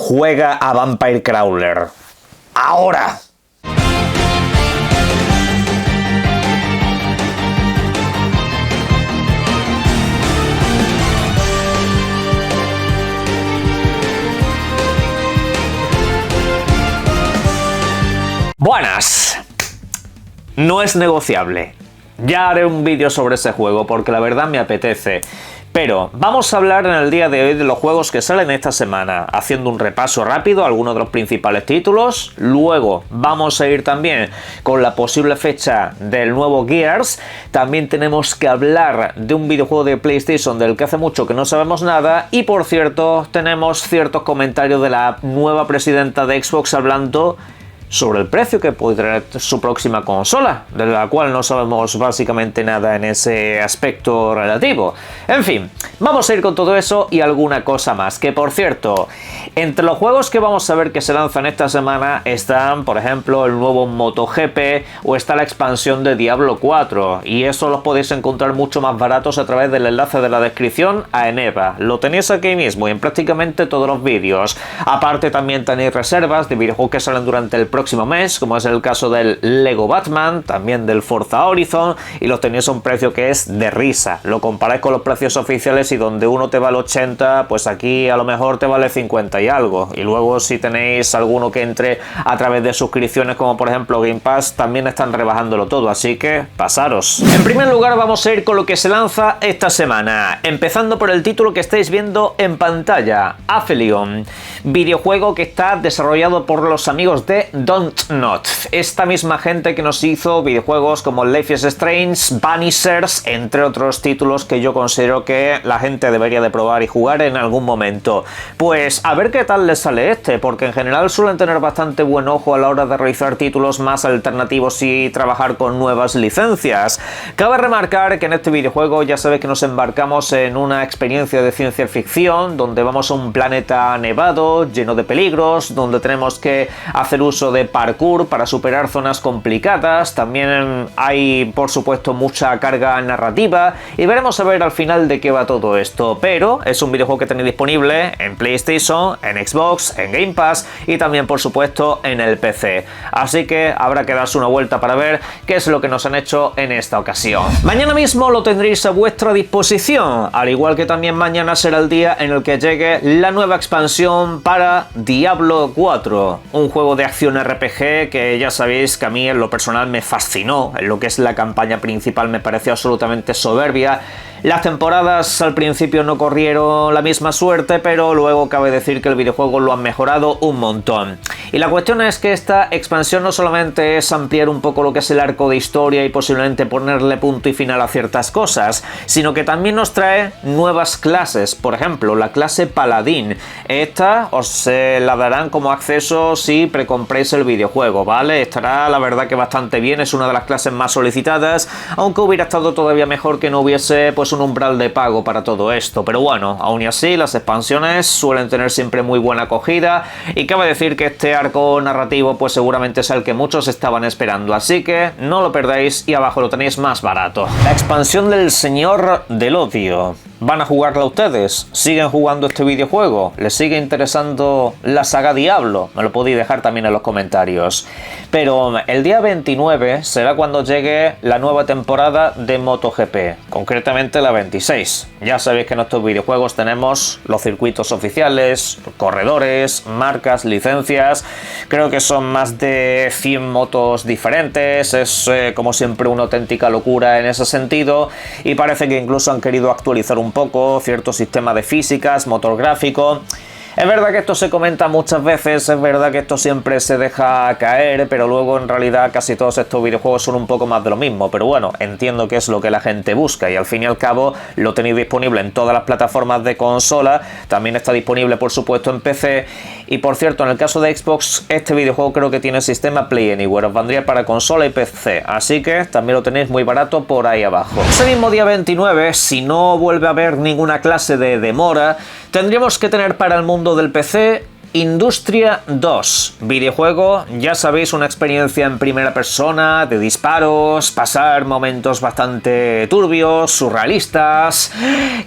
juega a Vampire Crawler. ¡Ahora! Buenas. No es negociable. Ya haré un vídeo sobre ese juego porque la verdad me apetece. Pero vamos a hablar en el día de hoy de los juegos que salen esta semana, haciendo un repaso rápido a algunos de los principales títulos. Luego vamos a ir también con la posible fecha del nuevo Gears. También tenemos que hablar de un videojuego de PlayStation del que hace mucho que no sabemos nada. Y por cierto, tenemos ciertos comentarios de la nueva presidenta de Xbox hablando sobre el precio que puede tener su próxima consola, de la cual no sabemos básicamente nada en ese aspecto relativo. En fin, vamos a ir con todo eso y alguna cosa más, que por cierto, entre los juegos que vamos a ver que se lanzan esta semana están, por ejemplo, el nuevo MotoGP o está la expansión de Diablo 4, y eso los podéis encontrar mucho más baratos a través del enlace de la descripción a Eneba. Lo tenéis aquí mismo y en prácticamente todos los vídeos. Aparte también tenéis reservas de videojuegos que salen durante el próximo mes, como es el caso del Lego Batman, también del Forza Horizon, y los tenéis a un precio que es de risa. Lo comparáis con los precios oficiales y donde uno te vale 80, pues aquí a lo mejor te vale 50 y algo. Y luego si tenéis alguno que entre a través de suscripciones, como por ejemplo Game Pass, también están rebajándolo todo, así que pasaros. En primer lugar vamos a ir con lo que se lanza esta semana, empezando por el título que estáis viendo en pantalla, Aphelion, videojuego que está desarrollado por los amigos de Dontnod, esta misma gente que nos hizo videojuegos como Life is Strange, Vanishers, entre otros títulos que yo considero que la gente debería de probar y jugar en algún momento. Pues a ver qué tal les sale este, porque en general suelen tener bastante buen ojo a la hora de realizar títulos más alternativos y trabajar con nuevas licencias. Cabe remarcar que en este videojuego ya sabéis que nos embarcamos en una experiencia de ciencia ficción, donde vamos a un planeta nevado, lleno de peligros, donde tenemos que hacer uso de parkour para superar zonas complicadas. También hay, por supuesto, mucha carga narrativa y veremos a ver al final de qué va todo esto. Pero es un videojuego que tenéis disponible en PlayStation, en Xbox, en Game Pass y también, por supuesto, en el PC. Así que habrá que darse una vuelta para ver qué es lo que nos han hecho en esta ocasión. Mañana mismo lo tendréis a vuestra disposición, al igual que también mañana será el día en el que llegue la nueva expansión para Diablo 4, un juego de acción RPG que ya sabéis que a mí en lo personal me fascinó. En lo que es la campaña principal me pareció absolutamente soberbia. Las temporadas al principio no corrieron la misma suerte, pero luego cabe decir que el videojuego lo han mejorado un montón. Y la cuestión es que esta expansión no solamente es ampliar un poco lo que es el arco de historia y posiblemente ponerle punto y final a ciertas cosas, sino que también nos trae nuevas clases. Por ejemplo, la clase Paladín. Esta os la darán como acceso si precompréis el videojuego, ¿vale? Estará la verdad que bastante bien, es una de las clases más solicitadas, aunque hubiera estado todavía mejor que no hubiese pues un umbral de pago para todo esto. Pero bueno, aún y así las expansiones suelen tener siempre muy buena acogida y cabe decir que este arco narrativo pues seguramente es el que muchos estaban esperando, así que no lo perdáis y abajo lo tenéis más barato. La expansión del Señor del Odio. ¿Van a jugarla ustedes? ¿Siguen jugando este videojuego? ¿Les sigue interesando la saga Diablo? Me lo podéis dejar también en los comentarios. Pero el día 29 será cuando llegue la nueva temporada de MotoGP, concretamente la 26. Ya sabéis que en estos videojuegos tenemos los circuitos oficiales, corredores, marcas, licencias. Creo que son más de 100 motos diferentes. Es como siempre una auténtica locura en ese sentido y parece que incluso han querido actualizar un poco cierto sistema de físicas, motor gráfico. Es verdad que esto se comenta muchas veces, es verdad que esto siempre se deja caer, pero luego en realidad casi todos estos videojuegos son un poco más de lo mismo. Pero bueno, entiendo que es lo que la gente busca y al fin y al cabo lo tenéis disponible en todas las plataformas de consola, también está disponible por supuesto en PC. Y por cierto, en el caso de Xbox, este videojuego creo que tiene sistema Play Anywhere, os vendría para consola y PC, así que también lo tenéis muy barato por ahí abajo. Ese mismo día 29, si no vuelve a haber ninguna clase de demora, tendríamos que tener para el mundo del PC Industria 2, videojuego, ya sabéis, una experiencia en primera persona, de disparos, pasar momentos bastante turbios, surrealistas,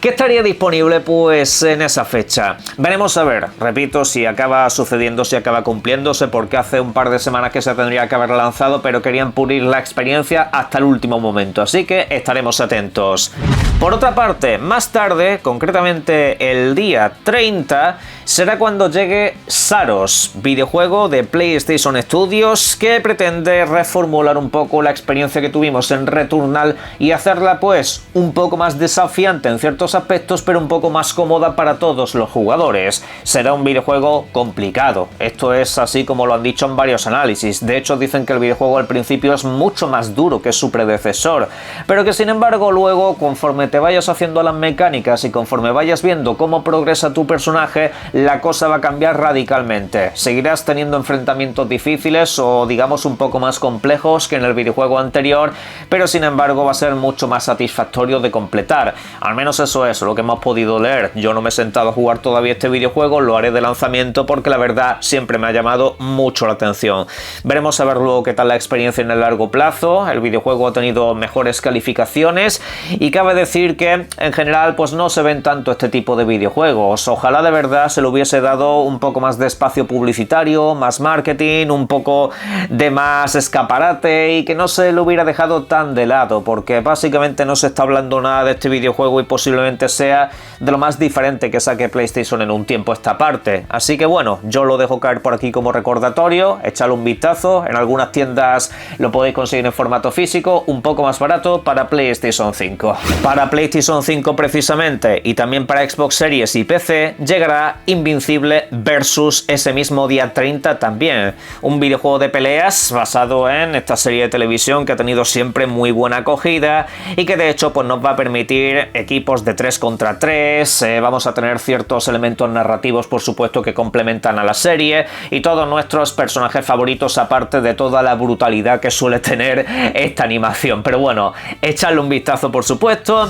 que estaría disponible pues en esa fecha. Veremos a ver, repito, si acaba sucediendo, si acaba cumpliéndose, porque hace un par de semanas que se tendría que haber lanzado, pero querían pulir la experiencia hasta el último momento, así que estaremos atentos. Por otra parte, más tarde, concretamente el día 30, será cuando llegue Saros, videojuego de PlayStation Studios que pretende reformular un poco la experiencia que tuvimos en Returnal y hacerla pues un poco más desafiante en ciertos aspectos, pero un poco más cómoda para todos los jugadores. Será un videojuego complicado, esto es así como lo han dicho en varios análisis. De hecho, dicen que el videojuego al principio es mucho más duro que su predecesor, pero que sin embargo luego, conforme te vayas haciendo las mecánicas y conforme vayas viendo cómo progresa tu personaje, la cosa va a cambiar radicalmente. Seguirás teniendo enfrentamientos difíciles o digamos un poco más complejos que en el videojuego anterior, pero sin embargo va a ser mucho más satisfactorio de completar. Al menos eso es lo que hemos podido leer. Yo no me he sentado a jugar todavía este videojuego, lo haré de lanzamiento porque la verdad siempre me ha llamado mucho la atención. Veremos a ver luego qué tal la experiencia en el largo plazo. El videojuego ha tenido mejores calificaciones y cabe decir que en general pues no se ven tanto este tipo de videojuegos. Ojalá de verdad se lo hubiese dado un poco más de espacio publicitario, más marketing, un poco de más escaparate y que no se lo hubiera dejado tan de lado, porque básicamente no se está hablando nada de este videojuego y posiblemente sea de lo más diferente que saque PlayStation en un tiempo esta parte. Así que bueno, yo lo dejo caer por aquí como recordatorio, echadle un vistazo, en algunas tiendas lo podéis conseguir en formato físico, un poco más barato para PlayStation 5. Para PlayStation 5 precisamente y también para Xbox Series y PC llegará Invincible Versus ese mismo día 30 también, un videojuego de peleas basado en esta serie de televisión que ha tenido siempre muy buena acogida y que de hecho pues nos va a permitir equipos de 3 contra 3, vamos a tener ciertos elementos narrativos por supuesto que complementan a la serie y todos nuestros personajes favoritos, aparte de toda la brutalidad que suele tener esta animación. Pero bueno, echadle un vistazo por supuesto.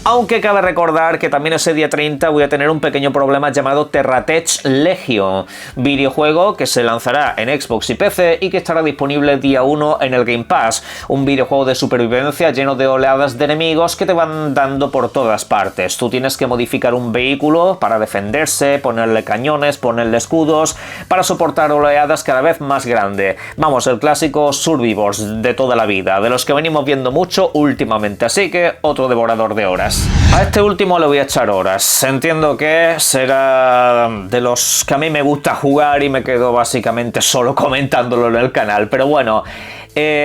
Aunque cabe recordar que también ese día 30 voy a tener un pequeño problema llamado Terratech Legion, videojuego que se lanzará en Xbox y PC y que estará disponible día 1 en el Game Pass, un videojuego de supervivencia lleno de oleadas de enemigos que te van dando por todas partes. Tú tienes que modificar un vehículo para defenderse, ponerle cañones, ponerle escudos, para soportar oleadas cada vez más grandes. Vamos, el clásico Survivors de toda la vida, de los que venimos viendo mucho últimamente, así que otro devorador de horas. A este último le voy a echar horas. Entiendo que será de los que a mí me gusta jugar y me quedo básicamente solo comentándolo en el canal, pero bueno.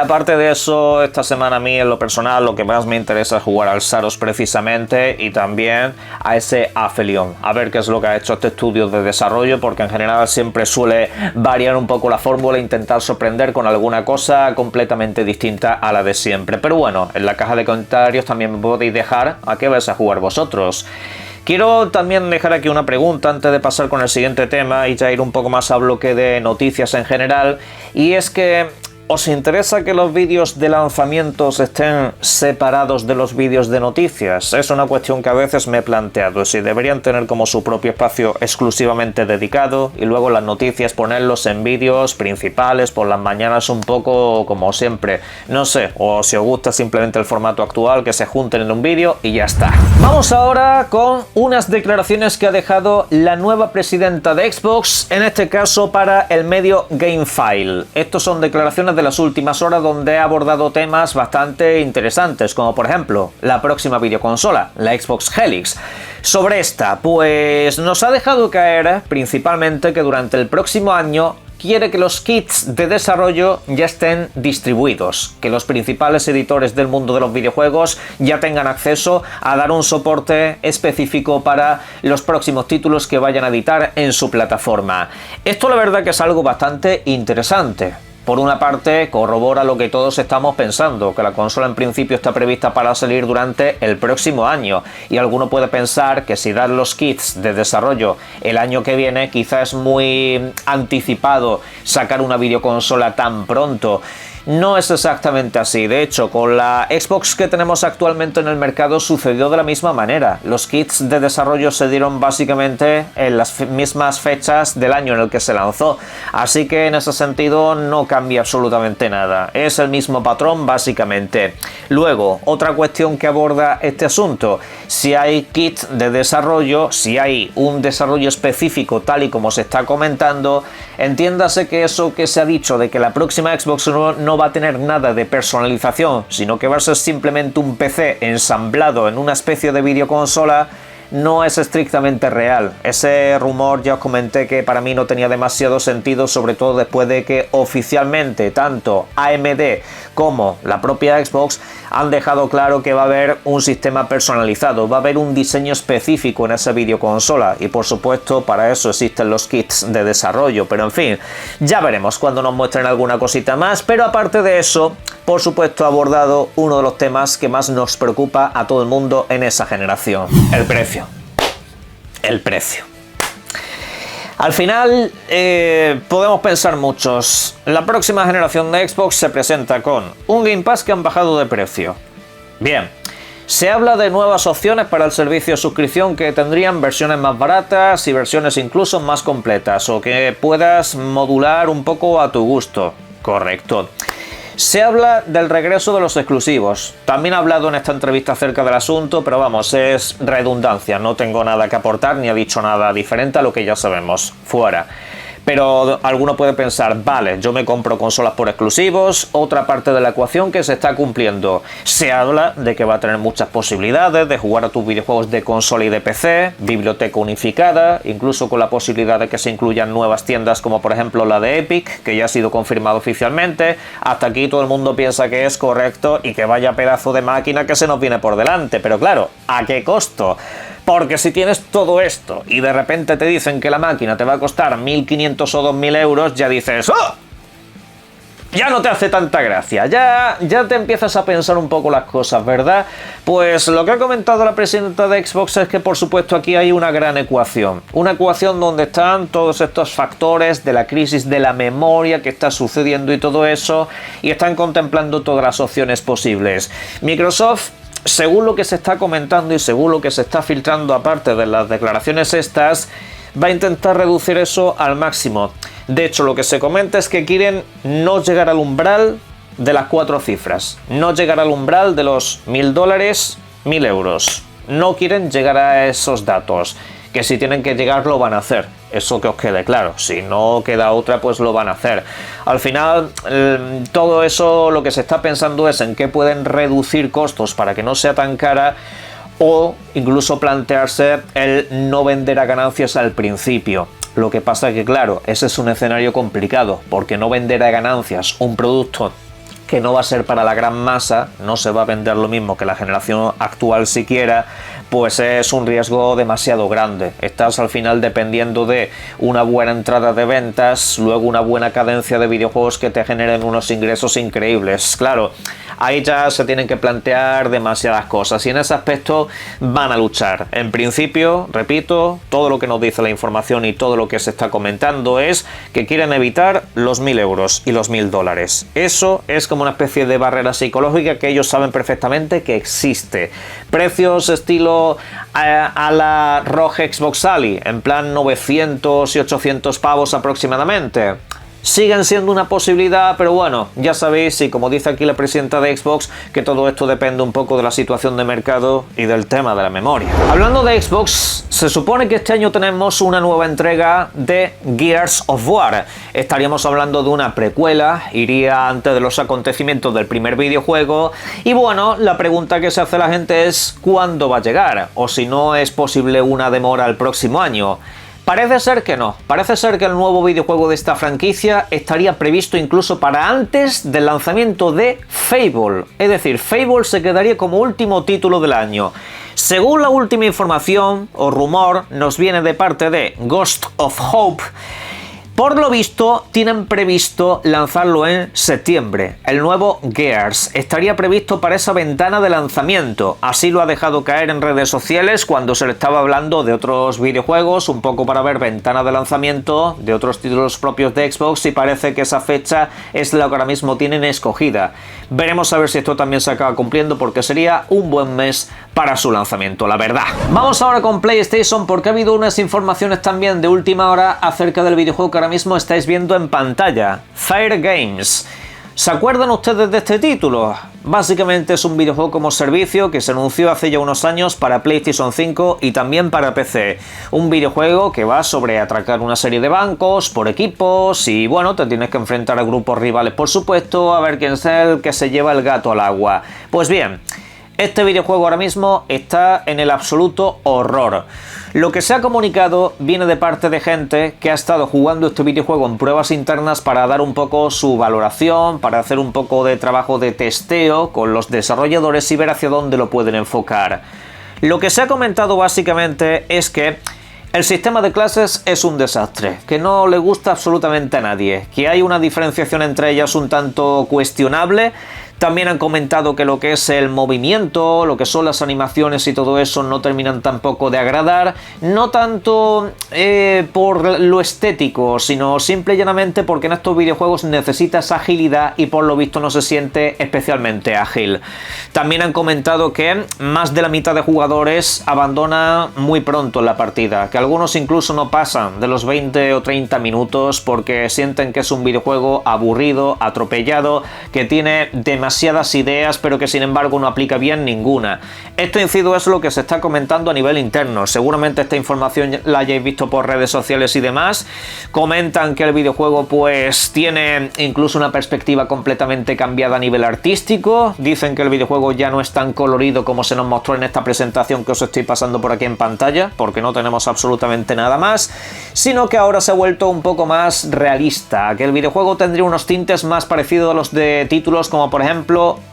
Aparte de eso, esta semana a mí en lo personal lo que más me interesa es jugar al Saros precisamente y también a ese Aphelion, a ver qué es lo que ha hecho este estudio de desarrollo, porque en general siempre suele variar un poco la fórmula e intentar sorprender con alguna cosa completamente distinta a la de siempre. Pero bueno, en la caja de comentarios también me podéis dejar a qué vais a jugar vosotros. Quiero también dejar aquí una pregunta antes de pasar con el siguiente tema y ya ir un poco más a bloque de noticias en general, y es que ¿os interesa que los vídeos de lanzamientos estén separados de los vídeos de noticias? Es una cuestión que a veces me he planteado, si deberían tener como su propio espacio exclusivamente dedicado y luego las noticias ponerlos en vídeos principales por las mañanas un poco como siempre. No sé, o si os gusta simplemente el formato actual, que se junten en un vídeo y ya está. Vamos ahora con unas declaraciones que ha dejado la nueva presidenta de Xbox, en este caso para el medio Gamefile. Estos son declaraciones de las últimas horas donde ha abordado temas bastante interesantes, como por ejemplo la próxima videoconsola, la Xbox Helix. Sobre esta, pues nos ha dejado caer principalmente que durante el próximo año quiere que los kits de desarrollo ya estén distribuidos, que los principales editores del mundo de los videojuegos ya tengan acceso a dar un soporte específico para los próximos títulos que vayan a editar en su plataforma. Esto la verdad que es algo bastante interesante. Por una parte, corrobora lo que todos estamos pensando, que la consola en principio está prevista para salir durante el próximo año, y alguno puede pensar que si dan los kits de desarrollo el año que viene, quizás es muy anticipado sacar una videoconsola tan pronto. No es exactamente así. De hecho, con la Xbox que tenemos actualmente en el mercado sucedió de la misma manera. Los kits de desarrollo se dieron básicamente en las mismas fechas del año en el que se lanzó. Así que en ese sentido no cambia absolutamente nada. Es el mismo patrón básicamente. Luego, otra cuestión que aborda este asunto. Si hay kit de desarrollo, si hay un desarrollo específico tal y como se está comentando, entiéndase que eso que se ha dicho de que la próxima Xbox no va a tener nada de personalización, sino que va a ser simplemente un PC ensamblado en una especie de videoconsola, no es estrictamente real. Ese rumor ya os comenté que para mí no tenía demasiado sentido, sobre todo después de que oficialmente tanto AMD como la propia Xbox han dejado claro que va a haber un sistema personalizado, va a haber un diseño específico en esa videoconsola y por supuesto para eso existen los kits de desarrollo, pero en fin, ya veremos cuando nos muestren alguna cosita más. Pero aparte de eso, por supuesto, ha abordado uno de los temas que más nos preocupa a todo el mundo en esa generación: el precio. El precio. Al final, podemos pensar muchos. La próxima generación de Xbox se presenta con un Game Pass que han bajado de precio. Bien, se habla de nuevas opciones para el servicio de suscripción que tendrían versiones más baratas y versiones incluso más completas, o que puedas modular un poco a tu gusto. Correcto. Se habla del regreso de los exclusivos. También he hablado en esta entrevista acerca del asunto, pero vamos, es redundancia. No tengo nada que aportar ni he dicho nada diferente a lo que ya sabemos. Fuera. Pero alguno puede pensar, vale, yo me compro consolas por exclusivos, otra parte de la ecuación que se está cumpliendo. Se habla de que va a tener muchas posibilidades de jugar a tus videojuegos de consola y de PC, biblioteca unificada, incluso con la posibilidad de que se incluyan nuevas tiendas como por ejemplo la de Epic, que ya ha sido confirmado oficialmente. Hasta aquí todo el mundo piensa que es correcto y que vaya pedazo de máquina que se nos viene por delante. Pero claro, ¿a qué costo? Porque si tienes todo esto y de repente te dicen que la máquina te va a costar 1.500 o 2.000 euros, ya dices, ¡oh! Ya no te hace tanta gracia, ya te empiezas a pensar un poco las cosas, ¿verdad? Pues lo que ha comentado la presidenta de Xbox es que por supuesto aquí hay una gran ecuación. Una ecuación donde están todos estos factores de la crisis de la memoria que está sucediendo y todo eso, y están contemplando todas las opciones posibles. Microsoft, según lo que se está comentando y según lo que se está filtrando aparte de las declaraciones estas, va a intentar reducir eso al máximo. De hecho, lo que se comenta es que quieren no llegar al umbral de las 4 cifras, no llegar al umbral de los $1.000, 1.000 euros. No quieren llegar a esos datos, que si tienen que llegar lo van a hacer. Eso que os quede claro, si no queda otra pues lo van a hacer. Al final todo eso lo que se está pensando es en qué pueden reducir costos para que no sea tan cara, o incluso plantearse el no vender a ganancias al principio. Lo que pasa es que claro, ese es un escenario complicado, porque no vender a ganancias un producto que no va a ser para la gran masa, no se va a vender lo mismo que la generación actual siquiera, pues es un riesgo demasiado grande. Estás al final dependiendo de una buena entrada de ventas, luego una buena cadencia de videojuegos que te generen unos ingresos increíbles. Claro, ahí ya se tienen que plantear demasiadas cosas y en ese aspecto van a luchar. En principio, repito, todo lo que nos dice la información y todo lo que se está comentando es que quieren evitar los 1.000 euros y los $1.000. Eso es como una especie de barrera psicológica que ellos saben perfectamente que existe. Precios estilo a la ROG Xbox Ali, en plan 900 y 800 pavos aproximadamente. Siguen siendo una posibilidad, pero bueno, ya sabéis, y como dice aquí la presidenta de Xbox, que todo esto depende un poco de la situación de mercado y del tema de la memoria. Hablando de Xbox, se supone que este año tenemos una nueva entrega de Gears of War. Estaríamos hablando de una precuela, iría antes de los acontecimientos del primer videojuego, y bueno, la pregunta que se hace la gente es ¿cuándo va a llegar? O si no es posible una demora al próximo año. Parece ser que no, parece ser que el nuevo videojuego de esta franquicia estaría previsto incluso para antes del lanzamiento de Fable, es decir, Fable se quedaría como último título del año. Según la última información o rumor nos viene de parte de Ghost of Hope, Por lo visto, tienen previsto lanzarlo en septiembre. El nuevo Gears estaría previsto para esa ventana de lanzamiento. Así lo ha dejado caer en redes sociales cuando se le estaba hablando de otros videojuegos, un poco para ver ventana de lanzamiento de otros títulos propios de Xbox, y parece que esa fecha es la que ahora mismo tienen escogida. Veremos a ver si esto también se acaba cumpliendo, porque sería un buen mes para su lanzamiento, la verdad. Vamos ahora con PlayStation, porque ha habido unas informaciones también de última hora acerca del videojuego que ahora mismo estáis viendo en pantalla, Fire Games. ¿Se acuerdan ustedes de este título? Básicamente es un videojuego como servicio que se anunció hace ya unos años para PlayStation 5 y también para PC. Un videojuego que va sobre atracar una serie de bancos por equipos y bueno, te tienes que enfrentar a grupos rivales, por supuesto, a ver quién es el que se lleva el gato al agua. Pues bien, este videojuego ahora mismo está en el absoluto horror. Lo que se ha comunicado viene de parte de gente que ha estado jugando este videojuego en pruebas internas para dar un poco su valoración, para hacer un poco de trabajo de testeo con los desarrolladores y ver hacia dónde lo pueden enfocar. Lo que se ha comentado básicamente es que el sistema de clases es un desastre, que no le gusta absolutamente a nadie, que hay una diferenciación entre ellas un tanto cuestionable. También han comentado que lo que es el movimiento, lo que son las animaciones y todo eso no terminan tampoco de agradar, no tanto por lo estético, sino simple y llanamente porque en estos videojuegos necesitas agilidad y por lo visto no se siente especialmente ágil. También han comentado que más de la mitad de jugadores abandona muy pronto la partida, que algunos incluso no pasan de los 20 o 30 minutos porque sienten que es un videojuego aburrido, atropellado, que tiene demasiadas ideas pero que sin embargo no aplica bien ninguna. Esto incido es lo que se está comentando a nivel interno. Seguramente esta información la hayáis visto por redes sociales y demás. Comentan que el videojuego pues tiene incluso una perspectiva completamente cambiada a nivel artístico. Dicen que el videojuego ya no es tan colorido como se nos mostró en esta presentación que os estoy pasando por aquí en pantalla, porque no tenemos absolutamente nada más, sino que ahora se ha vuelto un poco más realista, que el videojuego tendría unos tintes más parecidos a los de títulos como por ejemplo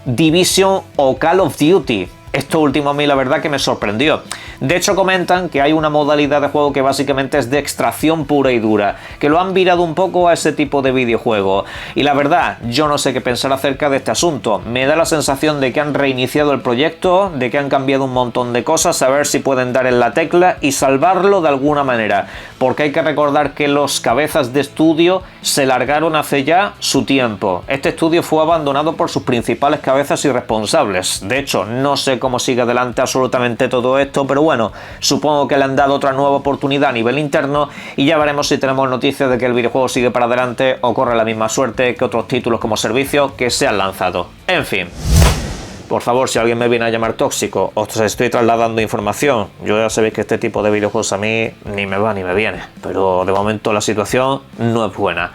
Division o Call of Duty. Esto último a mí la verdad que me sorprendió. De hecho comentan que hay una modalidad de juego que básicamente es de extracción pura y dura, que lo han virado un poco a ese tipo de videojuego. Y la verdad, yo no sé qué pensar acerca de este asunto. Me da la sensación de que han reiniciado el proyecto, de que han cambiado un montón de cosas, a ver si pueden dar en la tecla y salvarlo de alguna manera. Porque hay que recordar que los cabezas de estudio se largaron hace ya su tiempo. Este estudio fue abandonado por sus principales cabezas y responsables. De hecho, no sé cómo sigue adelante absolutamente todo esto, pero bueno, supongo que le han dado otra nueva oportunidad a nivel interno y ya veremos si tenemos noticias de que el videojuego sigue para adelante o corre la misma suerte que otros títulos como servicio que se han lanzado. En fin. Por favor, si alguien me viene a llamar tóxico, os estoy trasladando información. Yo ya sabéis que este tipo de videojuegos a mí ni me va ni me viene, pero de momento la situación no es buena.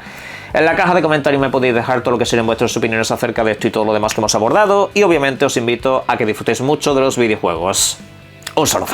En la caja de comentarios me podéis dejar todo lo que serían vuestras opiniones acerca de esto y todo lo demás que hemos abordado, y obviamente os invito a que disfrutéis mucho de los videojuegos. Un saludo.